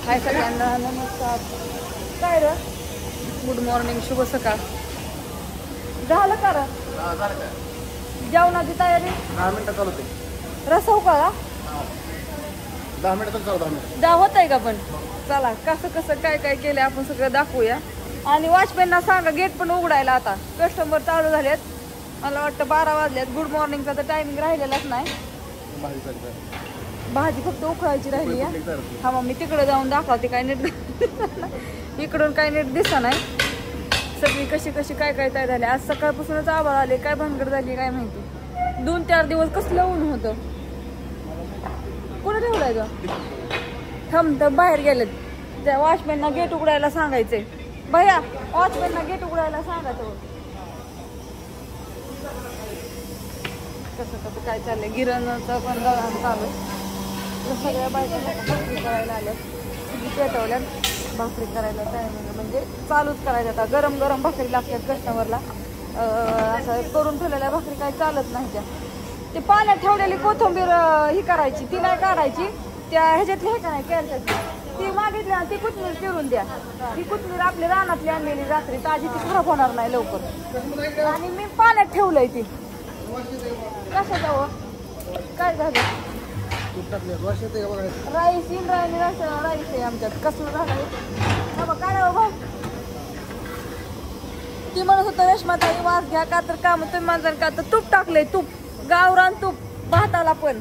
हाय सगळ्यांना नमस्कार. काय रे गुड मॉर्निंग शुभ सकाळ. झालं का रे जेवणाची तयारी? 10 मिनिटं चालवते. रसव का 10 मिनिटं चालू 10 मिनिटं जा होत आहे का? पण चला कसं कसं काय काय केलं आपण सगळं दाखवूया. आणि वॉचमॅनना सांगा गेट पण उघडायला. आता कस्टमर चालू झालेत. मला वाटतं 12 वाजल्यात. गुड मॉर्निंगचा तर टायमिंग राहिलेलाच नाही. भाजी फक्त उकळायची राहिली आहे. हा मग मी तिकडे जाऊन दाखवते. काय नीट इकडून काय नीट दिसत नाही. सगळी कशी कशी काय काय काय झाले. आज सकाळपासूनच आभाळ आले. काय भानगड झाली काय माहिती. 2-4 दिवस कसलं ऊन होतं. कुठे ठेवलाय तो? थांब तर बाहेर गेलेत. त्या वॉचमॅनना गेट उघडायला सांगायचंय. भैया वॉचमॅनना गेट उघडायला सांगायचं. कसं कसं काय चाललंय. गिरणचं पण दळण चालू. सगळ्या बायका भाकरी करायला आल्यात. पेटवल्यात. भाकरी करायला टायमिंग म्हणजे चालूच करायचं. आता गरम गरम भाकरी लागतात कस्टमरला. असं करून ठेवलेल्या भाकरी काय चालत नाही. त्या ते पाण्यात ठेवलेली कोथिंबीर ही करायची. ती नाही काढायची. त्या ह्याच्यातली हे का नाही कॅरच्यातली ती मागितली आणि ती कोथिंबीर चिरून द्या. ती कोथिंबीर आपली रानातली आणलेली रात्री ताजी. ती खराब होणार नाही लवकर. आणि मी पाण्यात ठेवलंय. ती कशाचं हो काय झालं? राईस इंद्रायणी राईस आहे आमच्यात. कसलं झालंय काय भाऊ? ती म्हणत होतं रेशमाताई वास घ्या का तर काम तुम्ही माझं का तर तूप टाकलंय. तूप गावरान तूप भाताला पण.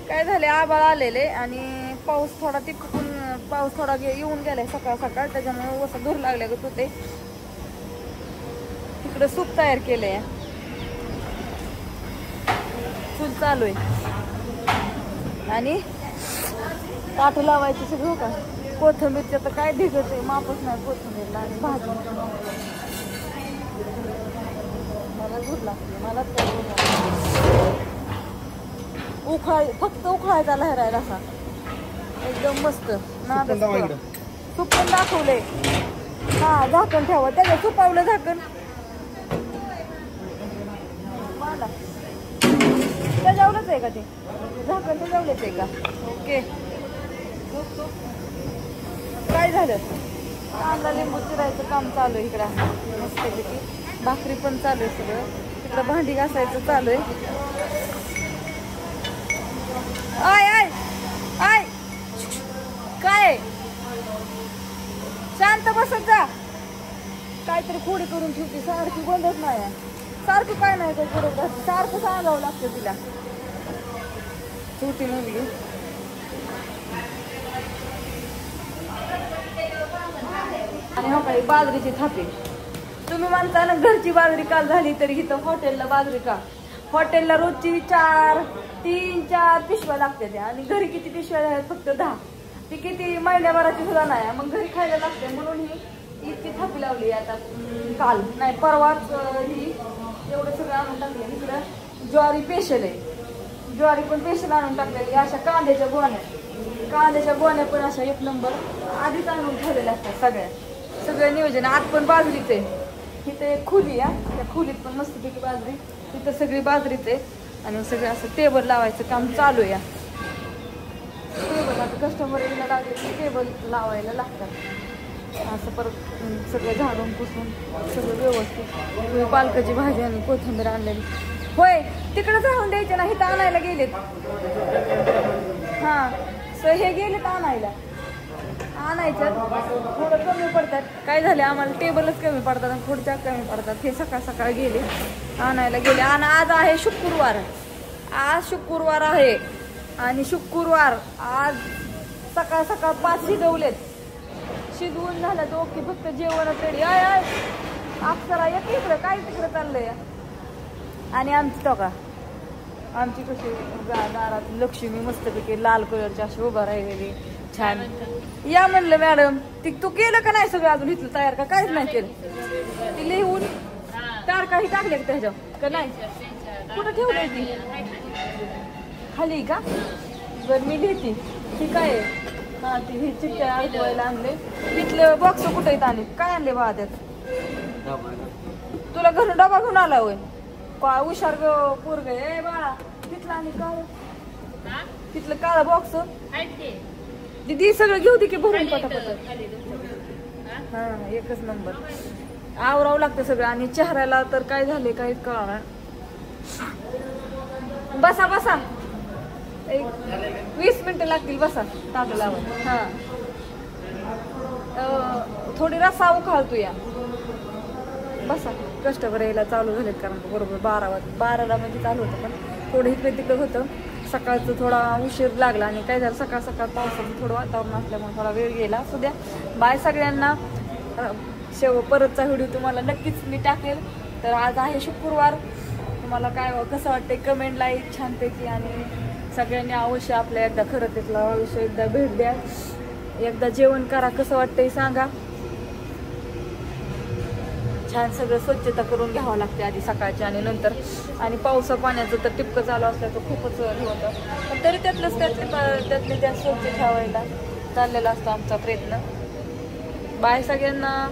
काय झाले आभाळ आलेले आणि पाऊस थोडा तिकडून पाऊस थोडा येऊन गेलाय सकाळ सकाळ. त्याच्यामुळे असं धूर लागले ग ते. तिकडे सूप तयार केलंय. चूल चालू आहे आणि ताट लावायची सगळं का. कोथिंबीरचं तर काय ढिगत आहे. मापच नाही कोथिंबीरला. आणि भाजी मला दूध लागते. मला उखळाय फक्त उखळायचा लहरायला असा एकदम मस्त. तूप पण दाखवलंय. हा झाकण ठेवा. त्याच्या तुपावलं झाकण त्याच्यावरच आहे का? ते झाकण त्याच्यावरच आहे का? ओके. काय झालं? कांदा लिंबू चिरायचं काम चालू आहे इकडं मस्तपैकी. भाकरी पण चालू आहे सगळं. तिकडं भांडी घासायचं चालू आहे. आय आय आय काय शांत बसत जा. काहीतरी खोडी करून ठेवते. सारखी बंदच नाही. सारखं काय नाही काय करत. सारखं सांगावं लागतं तिला. छोटी मुलगी. आणि हो काही बाजरीची थापी. तुम्ही म्हणता ना घरची बाजरी काल झाली तरी इथं हॉटेलला बाजरी का. हॉटेलला रोजची 3-4 पिशव्या लागते त्या. आणि घरी किती पिशव्या आहेत? फक्त 10. ती किती महिन्याभराची सुद्धा नाही. मग घरी खायला लागते म्हणून ही इतकी थापी लावली. आता काल नाही परवाच ही एवढं सगळं आणून टाकले. इकडं ज्वारी पेशल आहे. ज्वारी पण पेशल आणून टाकलेली. अशा कांद्याच्या गोण्या पण अशा 1 नंबर आधीच आणून ठेवलेल्या असतात. सगळं नियोजन. आत पण बाजरीच आहे. इथं एक खोली आहे. त्या खोलीत पण मस्तपैकी बाजरी. तिथं सगळी बाजरीच आहे. आणि सगळं असं टेबल लावायचं काम चालू आहे. टेबल आता कस्टमर यायला लागले की टेबल लावायला लागतात. असं परत सगळं झाडून पुसून सगळं व्यवस्थित. पालकाची भाजी आणि कोथिंबीर आणलेली. होय तिकडे जाऊन द्यायचे ना. इथं आणायला गेलेत. हा हे गेलेत आणायचं. थोडं कमी पडतात. काय झाले आम्हाला टेबलच कमी पडतात आणि खुर्च्या कमी पडतात. हे सकाळ सकाळ गेले आणायला गेले. आणि आज आहे शुक्रवार. आज शुक्रवार आहे. आणि शुक्रवार आज सकाळ सकाळ 5 शिजवलेत. शिजवून झालं तर ओके. फक्त जेवण रेडी. आय आय अक्षरा एक इकडं काय तिकडं चाललंय. आणि आमची टोका आमची कशी दारात लक्ष्मी मस्तपैकी लाल कलरची अशी उभा राहिलेली छान. या म्हणलं मॅडम ती तू केलं का नाही सगळं अजून इथलं तयार का काहीच नाही केलं. ती लिहून तारखाही टाकले त्याच्यावर का नाही. कुठं ठेवलंय ती खाली का? बरं मी लिहिते. ती काय हा ती ही चिठ्ठ्या ऐकवायला आणले. तिथलं बॉक्स कुठं येत आले काय आणले बा त्यात? तुला घरून डबा घेऊन आला होय. हुशार ग पोरग आहे बाळा. तिथलं आणि काळ तिथलं काळा बॉक्स दीदी सगळं घेऊ दे की भरून पटापट. हा एकच नंबर. आवरावं लागतं सगळं आणि चेहऱ्याला तर काय झाले काहीच कळणार. बसा बसा, एक 20 मिनिटं लागतील. बसा ताट लावून. हा थोडी रस्सा उखाळतो या. बसा. कस्टमर यायला चालू झालेत कारण बरोबर 12ला म्हणजे चालू होतं, पण थोडं इकडे तिकडं होतं. सकाळचं थोडा उशीर लागला आणि काय झालं सकाळ सकाळ पावसाचं थोडं वातावरण असल्यामुळे थोडा वेळ गेला. असू द्या. बाय सगळ्यांना. परतचा व्हिडिओ तुम्हाला नक्कीच मी टाकेल. तर आज आहे शुक्रवार. तुम्हाला काय कसं वाटतंय कमेंटला एक छानपैकी, आणि सगळ्यांनी अवश्य आपल्या एकदा खरं तिथला अवश्य एकदा भेट द्या. एकदा जेवण करा, कसं वाटतंय सांगा. छान सगळं स्वच्छता करून घ्यावं लागते आधी सकाळची आणि नंतर. आणि पावसा पाण्याचं तर टिपकं चालू असलं तर खूपच हे होतं, पण तरी त्यातले त्या स्वच्छ ठेवायला चाललेला असतो आमचा प्रयत्न. बाय सगळ्यांना.